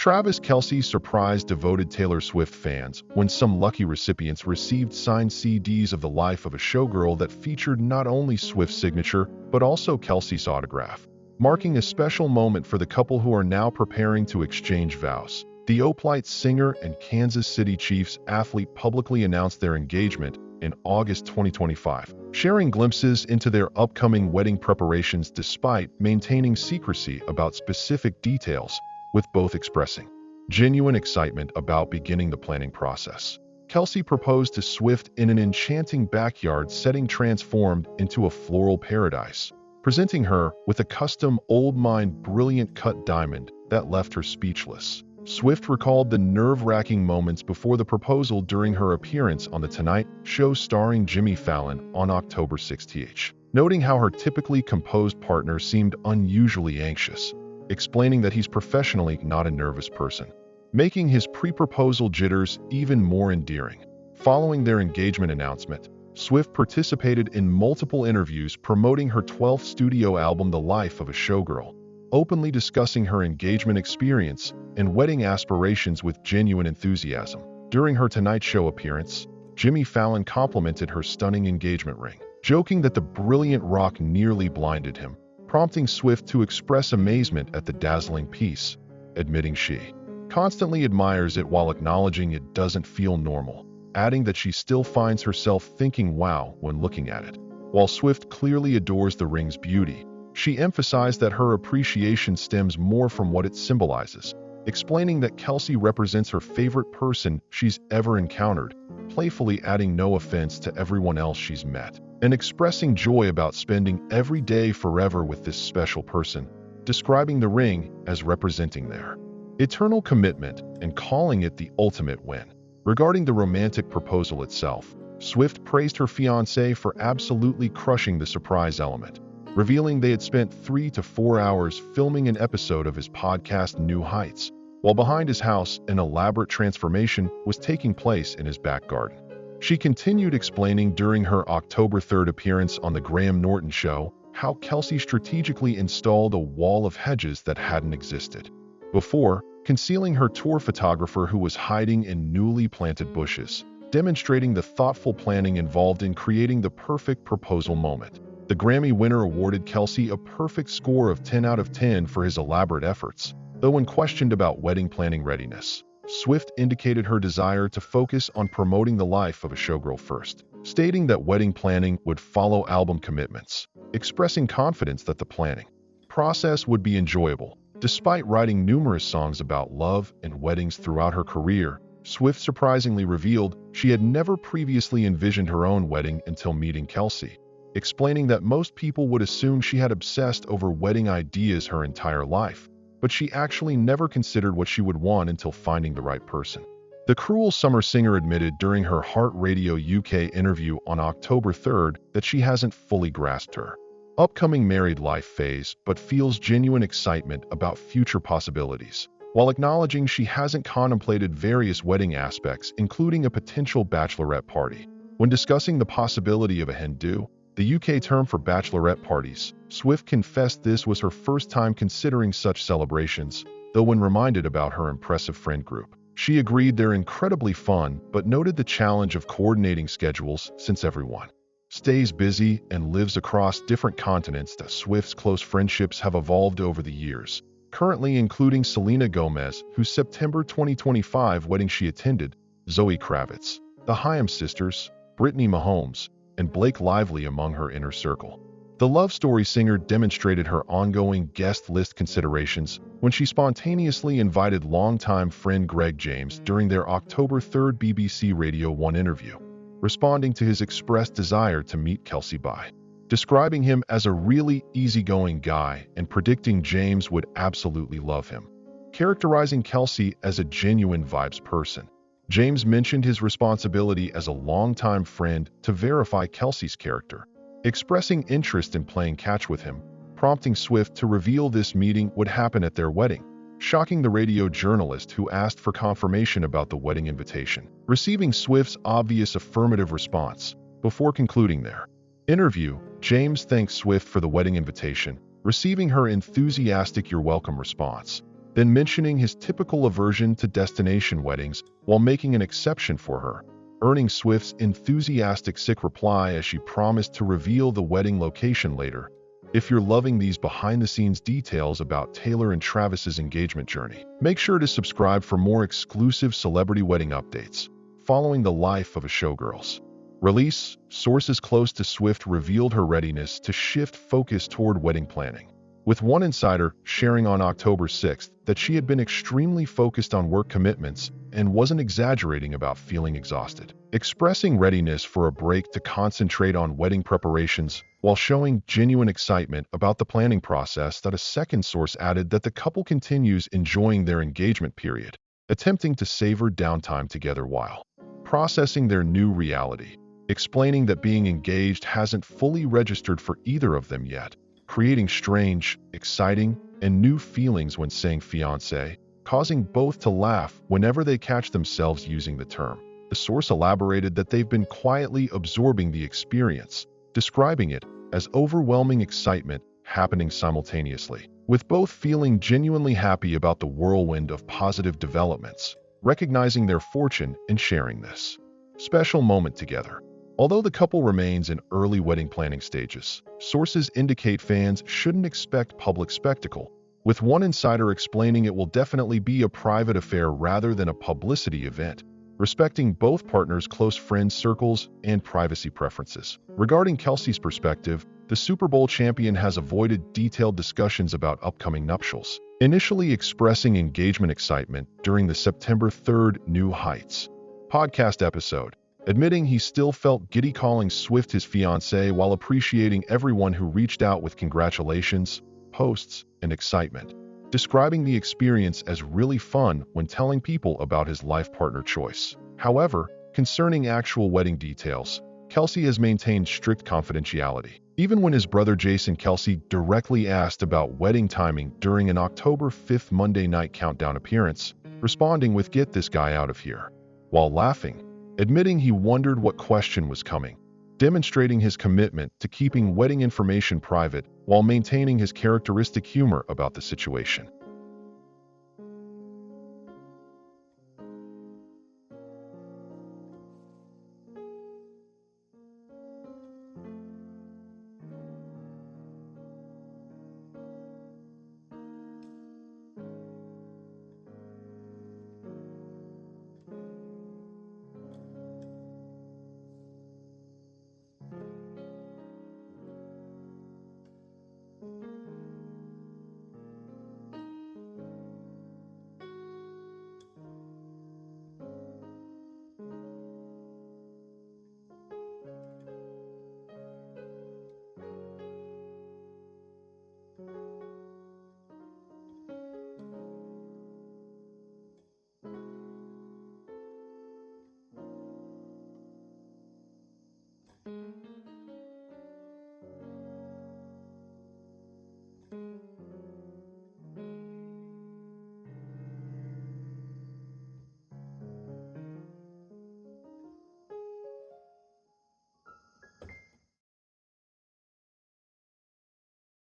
Travis Kelce surprised devoted Taylor Swift fans when some lucky recipients received signed CDs of the life of a showgirl that featured not only Swift's signature, but also Kelce's autograph, marking a special moment for the couple who are now preparing to exchange vows. The Oplite singer and Kansas City Chiefs athlete publicly announced their engagement in August 2025, sharing glimpses into their upcoming wedding preparations despite maintaining secrecy about specific details, with both expressing genuine excitement about beginning the planning process. Kelce proposed to Swift in an enchanting backyard setting transformed into a floral paradise, presenting her with a custom Old Mine brilliant cut diamond that left her speechless. Swift recalled the nerve-wracking moments before the proposal during her appearance on The Tonight Show starring Jimmy Fallon on October 16th, noting how her typically composed partner seemed unusually anxious, explaining that he's professionally not a nervous person, making his pre-proposal jitters even more endearing. Following their engagement announcement, Swift participated in multiple interviews promoting her 12th studio album The Life of a Showgirl, openly discussing her engagement experience and wedding aspirations with genuine enthusiasm. During her Tonight Show appearance, Jimmy Fallon complimented her stunning engagement ring, joking that the brilliant rock nearly blinded him, prompting Swift to express amazement at the dazzling piece, admitting she constantly admires it while acknowledging it doesn't feel normal, adding that she still finds herself thinking wow when looking at it. While Swift clearly adores the ring's beauty, she emphasized that her appreciation stems more from what it symbolizes, explaining that Kelce represents her favorite person she's ever encountered, playfully adding no offense to everyone else she's met, and expressing joy about spending every day forever with this special person, describing the ring as representing their eternal commitment and calling it the ultimate win. Regarding the romantic proposal itself, Swift praised her fiancé for absolutely crushing the surprise element, revealing they had spent 3 to 4 hours filming an episode of his podcast New Heights, while behind his house an elaborate transformation was taking place in his back garden. She continued explaining during her October 3rd appearance on the Norton show how Kelce strategically installed a wall of hedges that hadn't existed before, concealing her tour photographer who was hiding in newly planted bushes, demonstrating the thoughtful planning involved in creating the perfect proposal moment. The Grammy winner awarded Kelce a perfect score of 10 out of 10 for his elaborate efforts, though when questioned about wedding planning readiness, Swift indicated her desire to focus on promoting the life of a showgirl first, stating that wedding planning would follow album commitments, expressing confidence that the planning process would be enjoyable. Despite writing numerous songs about love and weddings throughout her career, Swift surprisingly revealed she had never previously envisioned her own wedding until meeting Kelce, explaining that most people would assume she had obsessed over wedding ideas her entire life, but she actually never considered what she would want until finding the right person. The Cruel Summer singer admitted during her Heart Radio UK interview on October 3rd that she hasn't fully grasped her upcoming married life phase but feels genuine excitement about future possibilities, while acknowledging she hasn't contemplated various wedding aspects, including a potential bachelorette party. When discussing the possibility of a hen-do, the UK term for bachelorette parties, Swift confessed this was her first time considering such celebrations, though when reminded about her impressive friend group, she agreed they're incredibly fun but noted the challenge of coordinating schedules since everyone stays busy and lives across different continents. That Swift's close friendships have evolved over the years, currently including Selena Gomez, whose September 2025 wedding she attended, Zoe Kravitz, the Haim sisters, Brittany Mahomes, and Blake Lively among her inner circle. The Love Story singer demonstrated her ongoing guest list considerations when she spontaneously invited longtime friend Greg James during their October 3rd BBC Radio 1 interview, responding to his expressed desire to meet Kelce by describing him as a really easygoing guy and predicting James would absolutely love him. Characterizing Kelce as a genuine vibes person, James mentioned his responsibility as a longtime friend to verify Kelce's character, expressing interest in playing catch with him, prompting Swift to reveal this meeting would happen at their wedding, shocking the radio journalist who asked for confirmation about the wedding invitation, receiving Swift's obvious affirmative response. Before concluding their interview, James thanked Swift for the wedding invitation, receiving her enthusiastic "You're welcome" response, then mentioning his typical aversion to destination weddings while making an exception for her, earning Swift's enthusiastic reply as she promised to reveal the wedding location later. If you're loving these behind-the-scenes details about Taylor and Travis's engagement journey, make sure to subscribe for more exclusive celebrity wedding updates. Following the life of a showgirl's release, sources close to Swift revealed her readiness to shift focus toward wedding planning, with one insider sharing on October 6th that she had been extremely focused on work commitments and wasn't exaggerating about feeling exhausted, expressing readiness for a break to concentrate on wedding preparations while showing genuine excitement about the planning process. That a second source added that the couple continues enjoying their engagement period, attempting to savor downtime together while processing their new reality, explaining that being engaged hasn't fully registered for either of them yet, creating strange, exciting, and new feelings when saying fiancé, causing both to laugh whenever they catch themselves using the term. The source elaborated that they've been quietly absorbing the experience, describing it as overwhelming excitement happening simultaneously, with both feeling genuinely happy about the whirlwind of positive developments, recognizing their fortune in sharing this special moment together. Although the couple remains in early wedding planning stages, sources indicate fans shouldn't expect public spectacle, with one insider explaining it will definitely be a private affair rather than a publicity event, respecting both partners' close friend circles and privacy preferences. Regarding Kelce's perspective, the Super Bowl champion has avoided detailed discussions about upcoming nuptials, initially expressing engagement excitement during the September 3rd New Heights podcast episode, admitting he still felt giddy calling Swift his fiancée while appreciating everyone who reached out with congratulations, posts, and excitement, describing the experience as really fun when telling people about his life partner choice. However, concerning actual wedding details, Kelce has maintained strict confidentiality, even when his brother Jason Kelce directly asked about wedding timing during an October 5th Monday Night Countdown appearance, responding with "Get this guy out of here," while laughing, admitting he wondered what question was coming, demonstrating his commitment to keeping wedding information private while maintaining his characteristic humor about the situation.